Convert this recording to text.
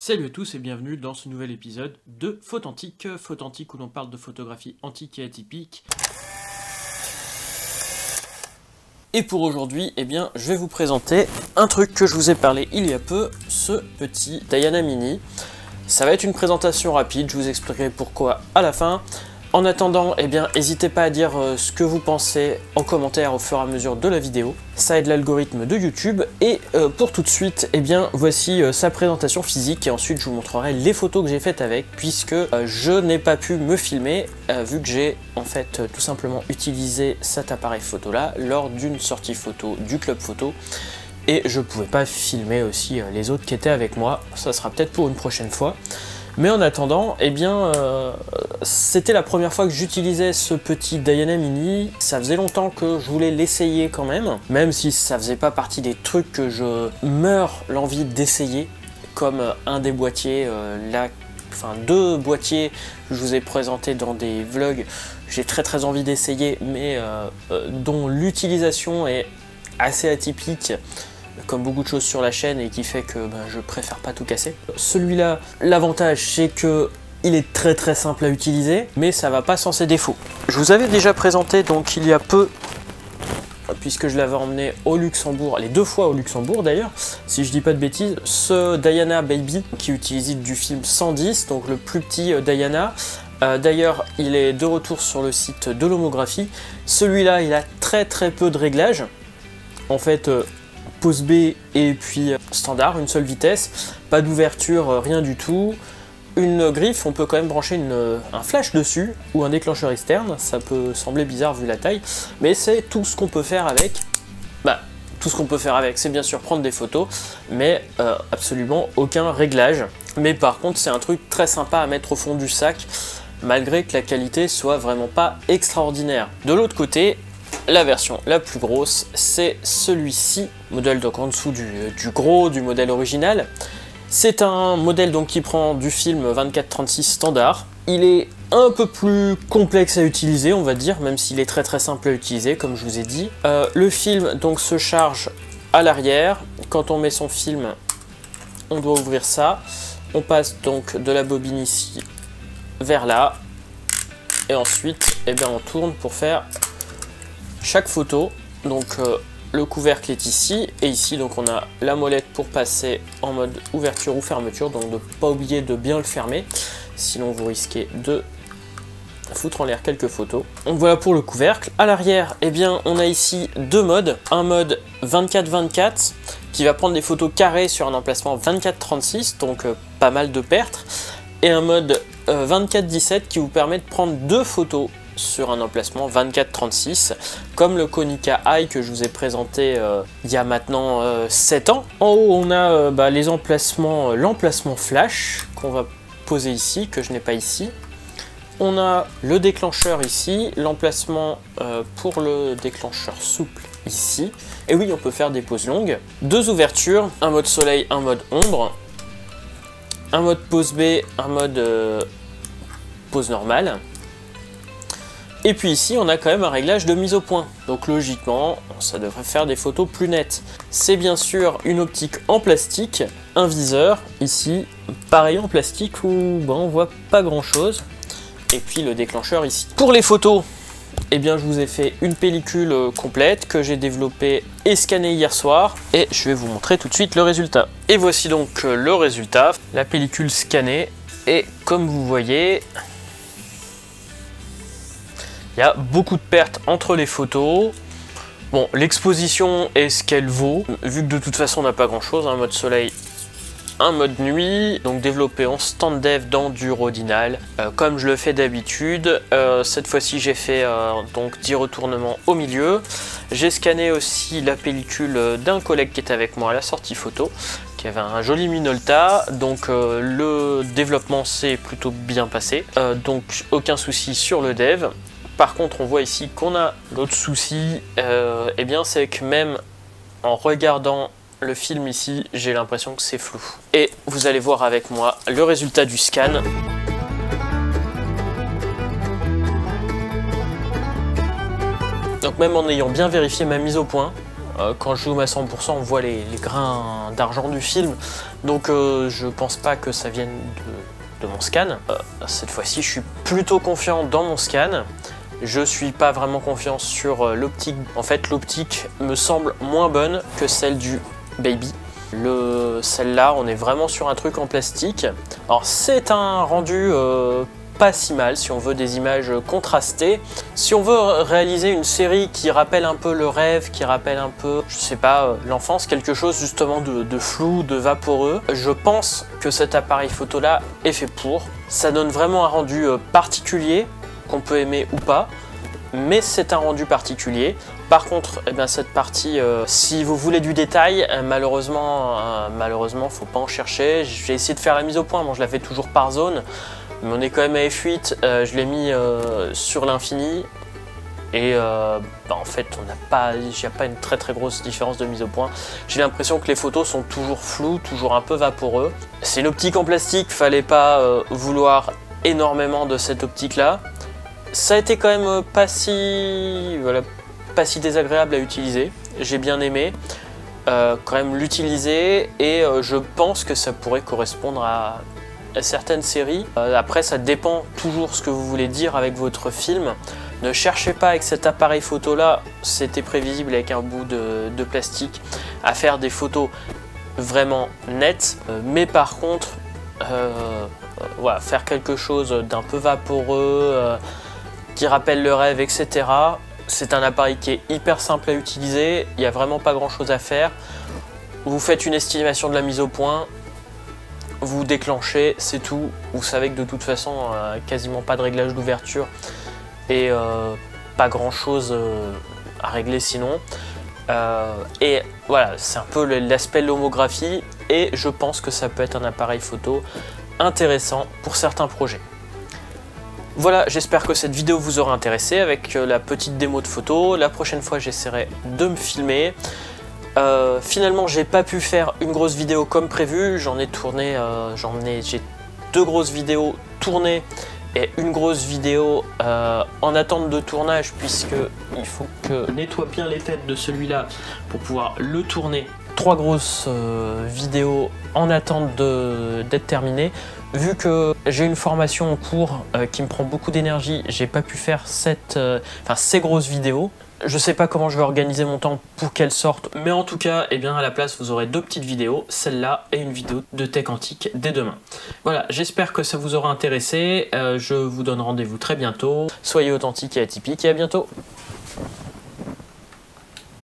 Salut à tous et bienvenue dans ce nouvel épisode de Photantique où l'on parle de photographie antique et atypique. Et pour aujourd'hui, je vais vous présenter un truc que je vous ai parlé il y a peu, ce petit Diana Mini. Ça va être une présentation rapide, je vous expliquerai pourquoi à la fin. En attendant, n'hésitez pas à dire ce que vous pensez en commentaire au fur et à mesure de la vidéo. Ça aide l'algorithme de YouTube. Et pour tout de suite, voici sa présentation physique. Et ensuite, je vous montrerai les photos que j'ai faites avec, puisque je n'ai pas pu me filmer, vu que j'ai en fait tout simplement utilisé cet appareil photo là lors d'une sortie photo du club photo. Et je pouvais pas filmer aussi les autres qui étaient avec moi. Ça sera peut-être pour une prochaine fois. Mais en attendant, c'était la première fois que j'utilisais ce petit Diana Mini. Ça faisait longtemps que je voulais l'essayer quand même si ça faisait pas partie des trucs que je meurs l'envie d'essayer, comme un des boîtiers, deux boîtiers que je vous ai présentés dans des vlogs. J'ai très envie d'essayer, mais dont l'utilisation est assez atypique, comme beaucoup de choses sur la chaîne, et qui fait que je préfère pas tout casser. Celui-là, l'avantage c'est que il est très simple à utiliser, mais ça va pas sans ses défauts. Je vous avais déjà présenté donc il y a peu, puisque je l'avais emmené au Luxembourg, les deux fois au Luxembourg d'ailleurs, si je dis pas de bêtises, ce Diana Baby qui utilise du film 110, donc le plus petit Diana. D'ailleurs, il est de retour sur le site de l'homographie. Celui-là, il a très peu de réglages. En fait, pose B et puis standard, une seule vitesse, pas d'ouverture, rien du tout. Une griffe, on peut quand même brancher un flash dessus ou un déclencheur externe, ça peut sembler bizarre vu la taille, mais c'est tout ce qu'on peut faire avec. Tout ce qu'on peut faire avec, c'est bien sûr prendre des photos, mais absolument aucun réglage. Mais par contre, c'est un truc très sympa à mettre au fond du sac, malgré que la qualité soit vraiment pas extraordinaire. De l'autre côté, la version la plus grosse, c'est celui-ci, modèle donc en dessous du modèle original. C'est un modèle donc qui prend du film 24-36 standard. Il est un peu plus complexe à utiliser, on va dire, même s'il est très simple à utiliser, comme je vous ai dit. Le film donc se charge à l'arrière. Quand on met son film, on doit ouvrir ça. On passe donc de la bobine ici vers là. Et ensuite, on tourne pour faire chaque photo. Donc le couvercle est ici, et ici donc on a la molette pour passer en mode ouverture ou fermeture, donc ne pas oublier de bien le fermer, sinon vous risquez de foutre en l'air quelques photos. Donc voilà pour le couvercle. À l'arrière, on a ici deux modes, un mode 24-24 qui va prendre des photos carrées sur un emplacement 24-36, donc pas mal de pertes, et un mode 24-17 qui vous permet de prendre deux photos sur un emplacement 24-36, comme le Konica Eye que je vous ai présenté il y a maintenant 7 ans. En haut, on a l'emplacement flash qu'on va poser ici, que je n'ai pas ici. On a le déclencheur ici, l'emplacement pour le déclencheur souple ici. Et oui, on peut faire des poses longues. Deux ouvertures, un mode soleil, un mode ombre. Un mode pose B, un mode pose normale. Et puis ici, on a quand même un réglage de mise au point. Donc logiquement, ça devrait faire des photos plus nettes. C'est bien sûr une optique en plastique, un viseur ici, pareil en plastique où on voit pas grand chose. Et puis le déclencheur ici. Pour les photos, je vous ai fait une pellicule complète que j'ai développée et scannée hier soir. Et je vais vous montrer tout de suite le résultat. Et voici donc le résultat, la pellicule scannée. Et comme vous voyez, il y a beaucoup de pertes entre les photos. Bon, l'exposition est ce qu'elle vaut, vu que de toute façon on n'a pas grand chose, un mode soleil, un mode nuit, donc développé en stand dev dans du Rodinal, comme je le fais d'habitude. Cette fois-ci j'ai fait donc 10 retournements au milieu. J'ai scanné aussi la pellicule d'un collègue qui était avec moi à la sortie photo, qui avait un joli Minolta, donc le développement s'est plutôt bien passé, donc aucun souci sur le dev. Par contre, on voit ici qu'on a l'autre souci, c'est que même en regardant le film ici, j'ai l'impression que c'est flou. Et vous allez voir avec moi le résultat du scan. Donc même en ayant bien vérifié ma mise au point, Quand je zoome à 100%, on voit les grains d'argent du film, donc je pense pas que ça vienne de mon scan. Cette fois-ci, je suis plutôt confiant dans mon scan. Je suis pas vraiment confiant sur l'optique. En fait, l'optique me semble moins bonne que celle du Baby. Celle-là, on est vraiment sur un truc en plastique. Alors, c'est un rendu pas si mal si on veut des images contrastées. Si on veut réaliser une série qui rappelle un peu le rêve, qui rappelle un peu, je sais pas, l'enfance, quelque chose justement de flou, de vaporeux, je pense que cet appareil photo là est fait pour. Ça donne vraiment un rendu particulier, qu'on peut aimer ou pas, mais c'est un rendu particulier. Par contre, eh bien, cette partie, si vous voulez du détail, malheureusement, faut pas en chercher. J'ai essayé de faire la mise au point, bon, je la fais toujours par zone, mais on est quand même à F8, je l'ai mis sur l'infini, et en fait, il n'y a pas une très grosse différence de mise au point. J'ai l'impression que les photos sont toujours floues, toujours un peu vaporeux. C'est une optique en plastique, fallait pas vouloir énormément de cette optique-là. Ça a été quand même pas si désagréable à utiliser, j'ai bien aimé quand même l'utiliser, et je pense que ça pourrait correspondre à certaines séries. Après, ça dépend toujours ce que vous voulez dire avec votre film. Ne cherchez pas avec cet appareil photo là, c'était prévisible avec un bout de plastique, à faire des photos vraiment nettes, mais par contre voilà, faire quelque chose d'un peu vaporeux, qui rappelle le rêve, etc. C'est un appareil qui est hyper simple à utiliser, il n'y a vraiment pas grand chose à faire. Vous faites une estimation de la mise au point, vous déclenchez, c'est tout. Vous savez que de toute façon, quasiment pas de réglage d'ouverture et pas grand chose à régler sinon. Et voilà, c'est un peu l'aspect de l'homographie, et je pense que ça peut être un appareil photo intéressant pour certains projets. Voilà, j'espère que cette vidéo vous aura intéressé avec la petite démo de photo. La prochaine fois, j'essaierai de me filmer. Finalement, j'ai pas pu faire une grosse vidéo comme prévu. J'ai 2 grosses vidéos tournées et une grosse vidéo en attente de tournage, puisque il faut que je nettoie bien les têtes de celui-là pour pouvoir le tourner. 3 grosses vidéos en attente d'être terminées. Vu que j'ai une formation en cours qui me prend beaucoup d'énergie, j'ai pas pu faire ces grosses vidéos. Je sais pas comment je vais organiser mon temps pour qu'elles sortent, mais en tout cas, eh bien, à la place, vous aurez 2 petites vidéos, celle-là et une vidéo de tech antique dès demain. Voilà, j'espère que ça vous aura intéressé. Je vous donne rendez-vous très bientôt. Soyez authentiques et atypiques, et à bientôt.